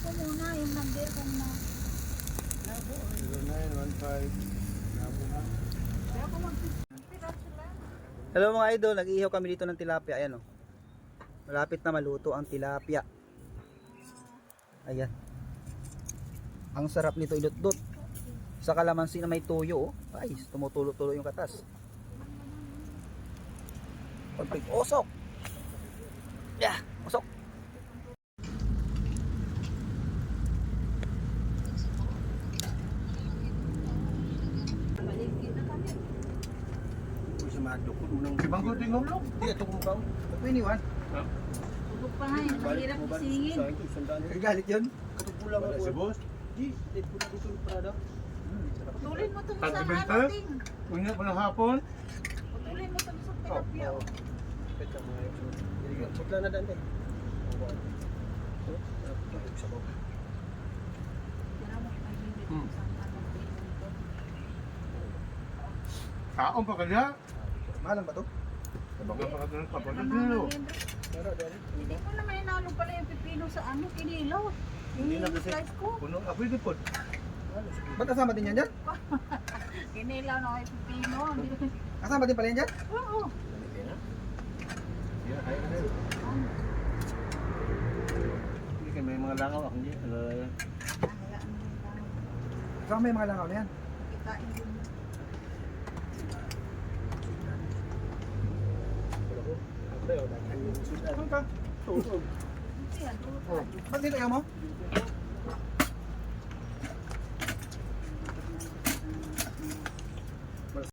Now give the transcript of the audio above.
ko muna yung number kung na. 0915. Kaya ako mag-pira sila. Hello mga idol, nag-iihaw kami dito ng tilapia. Ayan o. Malapit na maluto ang tilapia. Ayan. Ang sarap nito ilutdot. Sa kalamansi na may tuyo. Ay, tumutulo-tulo yung katas. Konting usok. Yeah, usok. Ibang ko din ngulong. Di ito kung kau. Ito iniwan. Tugog pa nga yun. Mahirap isingin. Galit yun. Katugpulang ako. Si boss? Di, dito ko na dito yung Prada. Putulin mo itong sa Tagbenta? ano ting. Unya pa ng hapon. Putulin mo itong sa tilapia. Putla na dante. Tira mo pa yun dito sa ano ting. Kaon pa kanya? Mahalan ba to? Tabagan pa ka doon. Kapatid Ano nyo. naman hindi ko naman inalong pala yung pipino sa ano, kinilaw. Hindi na Yung kasi. slice ko. Puno. Ako yung dipod. Ba't kasama din yan dyan? Kinilaw na yung pipino. Hindi ko- Kasama din pala yan dyan? Oo. Hindi kayo may mga langaw. Ako hindi. Hayaan mo lang. Kasama may mga langaw na yan. Kitain din. Saan ka? Hindi yan. Ba't dito ayaw mo?